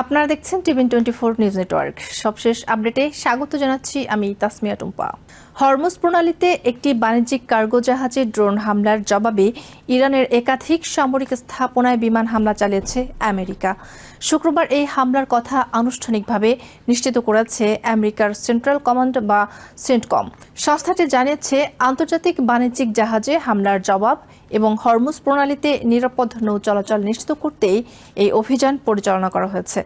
আপনারা দেখছেন টিভেন24 news network. সবশেষ আপডেটে স্বাগত জানাচ্ছি আমি তাসমিয়া টুম্পা। হরমুজ প্রণালীতে একটি বাণিজ্যিক কার্গো জাহাজে ড্রোন হামলার জবাবে ইরানের একাধিক সামরিক স্থাপনায় বিমান হামলা চালিয়েছে আমেরিকা। শুক্রবার এই হামলার কথা আনুষ্ঠানিকভাবে নিশ্চিত করেছে আমেরিকার সেন্ট্রাল কমান্ড বা সেন্টকম। সংস্থাটি জানিয়েছে আন্তর্জাতিক বাণিজ্যিক জাহাজে হামলার জবাব এবং হরমুজ প্রণালীতে নিরাপদ নৌ চলাচল নিশ্চিত করতেই এই অভিযান পরিচালনা করা হয়েছে।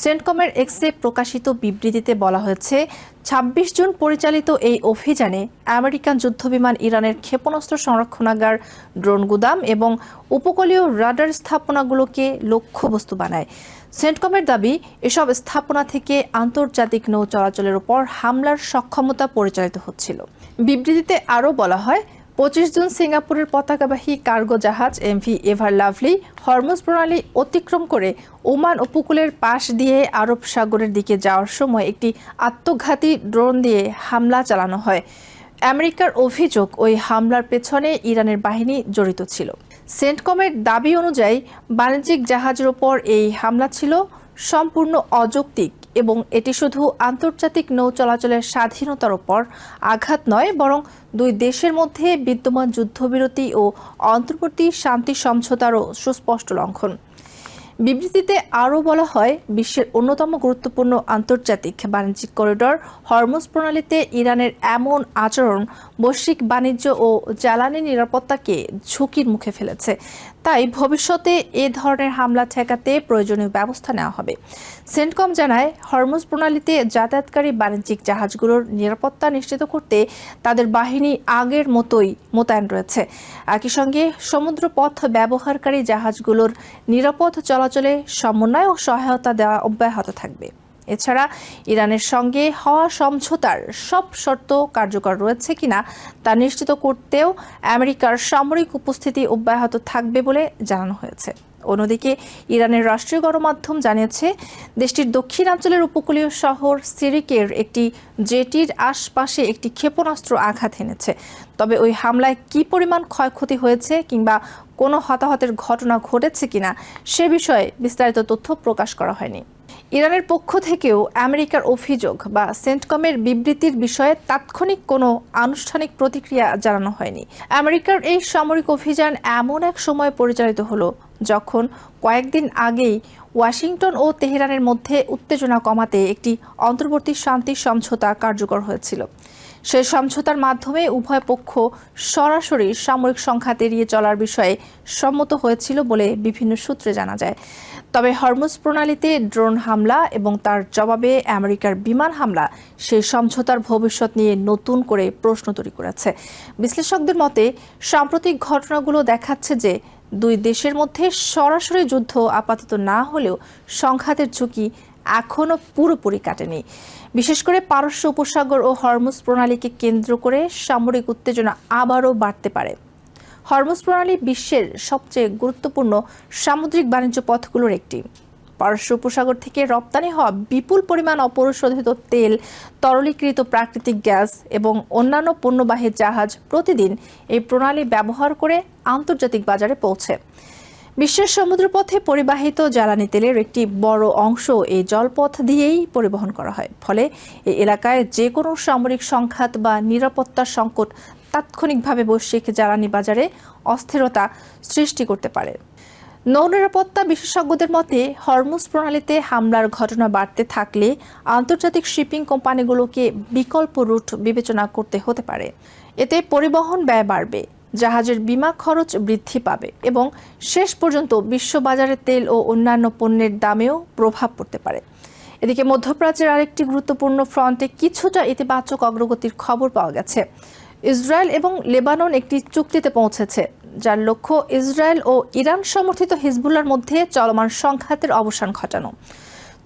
সেন্টকমের এক্সে প্রকাশিত বিবৃতিতে বলা হয়েছে ২৬ জুন পরিচালিত এই অভিযানে আমেরিকান যুদ্ধবিমান ইরানের ক্ষেপণাস্ত্র সংরক্ষণাগার, ড্রোন গুদাম এবং উপকূলীয় রাডার স্থাপনাগুলোকে লক্ষ্যবস্তু বানায়। সেন্টকমের দাবি, এসব স্থাপনা থেকে আন্তর্জাতিক নৌ চলাচলের উপর হামলার সক্ষমতা পরিচালিত হচ্ছিল। বিবৃতিতে আরও বলা হয়, ২৫ জুন সিঙ্গাপুরের পতাকাবাহী কার্গো জাহাজ এমভি এভার লাভলি হরমুজ প্রণালী অতিক্রম করে ওমান উপকূলের পাশ দিয়ে আরব সাগরের দিকে যাওয়ার সময় একটি আত্মঘাতী ড্রোন দিয়ে হামলা চালানো হয়। আমেরিকার অভিযোগ, ওই হামলার পেছনে ইরানের বাহিনী জড়িত ছিল। সেন্টকমের দাবি অনুযায়ী বাণিজ্যিক জাহাজের ওপর এই হামলা ছিল সম্পূর্ণ অযৌক্তিক এবং এটি শুধু আন্তর্জাতিক নৌ চলাচলের স্বাধীনতার ওপর আঘাত নয়, বরং দুই দেশের মধ্যে বিদ্যমান যুদ্ধবিরতি ও অন্তর্বর্তী শান্তি সমঝোতারও সুস্পষ্ট লঙ্ঘন। বিবৃতিতে আরও বলা হয়, বিশ্বের অন্যতম গুরুত্বপূর্ণ আন্তর্জাতিক বাণিজ্যিক করিডর হরমুজ প্রণালীতে ইরানের এমন আচরণ বৈশ্বিক বাণিজ্য ও জ্বালানি নিরাপত্তাকে ঝুঁকির মুখে ফেলেছে। তাই ভবিষ্যতে এ ধরনের হামলা ঠেকাতে প্রয়োজনীয় ব্যবস্থা নেওয়া হবে। সেন্টকম জানায়, হরমুজ প্রণালীতে যাতায়াতকারী বাণিজ্যিক জাহাজগুলোর নিরাপত্তা নিশ্চিত করতে তাদের বাহিনী আগের মতোই মোতায়েন রয়েছে। একই সঙ্গে সমুদ্রপথ ব্যবহারকারী জাহাজগুলোর নিরাপদ চলাচলে সমন্বয় ও সহায়তা দেওয়া অব্যাহত থাকবে। এছাড়া ইরানের সঙ্গে হওয়া সমঝোতার সব শর্ত কার্যকর রয়েছে কিনা তা নিশ্চিত করতেও আমেরিকার সামরিক উপস্থিতি অব্যাহত থাকবে বলে জানানো হয়েছে। অন্যদিকে ইরানের রাষ্ট্রীয় গণমাধ্যম জানিয়েছে, দেশটির দক্ষিণাঞ্চলের উপকূলীয় শহর সিরিকের একটি জেটির আশপাশে একটি ক্ষেপণাস্ত্র আঘাত এনেছে। তবে ওই হামলায় কী পরিমাণ ক্ষয়ক্ষতি হয়েছে কিংবা কোনো হতাহতের ঘটনা ঘটেছে কিনা সে বিষয়ে বিস্তারিত তথ্য প্রকাশ করা হয়নি। ইরানের পক্ষ থেকেও আমেরিকার অভিযোগ বা সেন্টকমের বিবৃতির বিষয়ে তাৎক্ষণিক কোনো আনুষ্ঠানিক প্রতিক্রিয়া জানানো হয়নি। আমেরিকার এই সামরিক অভিযান এমন এক সময় পরিচালিত হলো যখন কয়েকদিন আগেই ওয়াশিংটন ও তেহরানের মধ্যে উত্তেজনা কমাতে একটি অন্তর্বর্তী শান্তি সমঝোতা কার্যকর হয়েছিল। সেই সমঝোতার মাধ্যমে উভয় পক্ষ সরাসরি সামরিক সংঘাত এড়িয়ে চলার বিষয়ে সম্মত হয়েছিল বলে বিভিন্ন সূত্রে জানা যায়। তবে হরমুজ প্রণালীতে ড্রোন হামলা এবং তার জবাবে আমেরিকার বিমান হামলা সেই সমঝোতার ভবিষ্যৎ নিয়ে নতুন করে প্রশ্ন তৈরি করেছে। বিশ্লেষকদের মতে, সাম্প্রতিক ঘটনাগুলো দেখাচ্ছে যে দুই দেশের মধ্যে সরাসরি যুদ্ধ আপাতত না হলেও সংঘাতের ঝুঁকি এখনও পুরোপুরি কাটেনি। বিশেষ করে পারস্য উপসাগর ও হরমুজ প্রণালীকে কেন্দ্র করে সামরিক উত্তেজনা আবারও বাড়তে পারে। হরমুজ প্রণালী বিশ্বের সবচেয়ে গুরুত্বপূর্ণ সামুদ্রিক বাণিজ্য পথগুলোর একটি। পারস্য উপসাগর থেকে রপ্তানি হওয়া বিপুল পরিমাণ অপরিশোধিত তেল, তরলীকৃত প্রাকৃতিক গ্যাস এবং অন্যান্য পণ্যবাহী জাহাজ প্রতিদিন এই প্রণালী ব্যবহার করে আন্তর্জাতিক বাজারে পৌঁছে। বিশ্বের সমুদ্রপথে পরিবাহিত জ্বালানি তেলের একটি বড় অংশ এই জলপথ দিয়েই পরিবহন করা হয়। ফলে এই এলাকায় যে কোনো সামরিক সংঘাত বা নিরাপত্তার সংকট তাৎক্ষণিকভাবে বৈশ্বিক জ্বালানি বাজারে অস্থিরতা সৃষ্টি করতে পারে। নৌ নিরাপত্তা বিশেষজ্ঞদের মতে, হরমুজ প্রণালীতে হামলার ঘটনা বাড়তে থাকলে আন্তর্জাতিক শিপিং কোম্পানিগুলোকে বিকল্প রুট বিবেচনা করতে হতে পারে। এতে পরিবহন ব্যয় বাড়বে, জাহাজের বিমা খরচ বৃদ্ধি পাবে এবং শেষ পর্যন্ত বিশ্ববাজারে তেল ও অন্যান্য পণ্যের দামেও প্রভাব পড়তে পারে। এদিকে মধ্যপ্রাচ্যের আরেকটি গুরুত্বপূর্ণ ফ্রন্টে কিছুটা ইতিবাচক অগ্রগতির খবর পাওয়া গেছে। ইসরায়েল এবং লেবানন একটি চুক্তিতে পৌঁছেছে, যার লক্ষ্য ইসরায়েল ও ইরান সমর্থিত হিজবুল্লাহর মধ্যে চলমান সংঘাতের অবসান ঘটানো।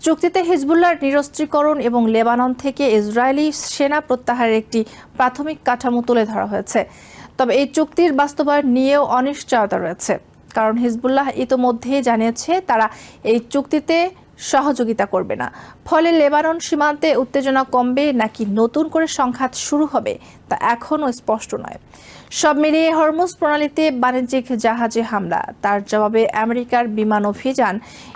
চুক্তিতে হিজবুল্লাহর নিরস্ত্রীকরণ এবং লেবানন থেকে ইসরায়েলি সেনা প্রত্যাহারের একটি প্রাথমিক কাঠামো তুলে ধরা হয়েছে। তবে এই চুক্তির বাস্তবায়ন নিয়েও অনিশ্চয়তা রয়েছে, কারণ হিজবুল্লাহ ইতোমধ্যেই জানিয়েছে তারা এই চুক্তিতে সহযোগিতা করবে না। ফলে লেবানন সীমান্তে উত্তেজনা কমবে নাকি নতুন করে সংঘাত শুরু হবে তা এখনও স্পষ্ট নয়। সব মিলিয়ে হরমুজ প্রণালীতে বাণিজ্যিক জাহাজে হামলা, তার জবাবে আমেরিকার বিমান অভিযান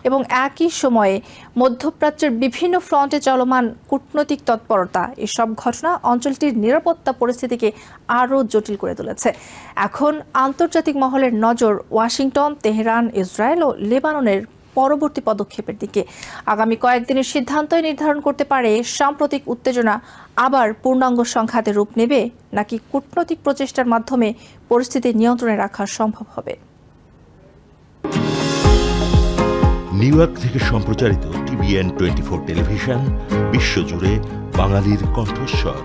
এবং একই সময়ে মধ্যপ্রাচ্যের বিভিন্ন ফ্রন্টে চলমান কূটনৈতিক তৎপরতা, এসব ঘটনা অঞ্চলটির নিরাপত্তা পরিস্থিতিকে আরও জটিল করে তুলেছে। এখন আন্তর্জাতিক মহলের নজর ওয়াশিংটন, তেহরান, ইসরায়েল ও লেবাননের পরবর্তী পদক্ষেপের দিকে। আগামী কয়েকদিনের সিদ্ধান্তই নির্ধারণ করতে পারে সাম্প্রতিক উত্তেজনা আবার পূর্ণাঙ্গ সংঘাতে রূপ নেবে নাকি কূটনৈতিক প্রচেষ্টার মাধ্যমে পরিস্থিতি নিয়ন্ত্রণে রাখা সম্ভব হবে। নিউ ইয়র্ক থেকে সম্প্রচারিত TVN 24 টেলিভিশন বিশ্বজুড়ে বাঙালির কণ্ঠস্বর।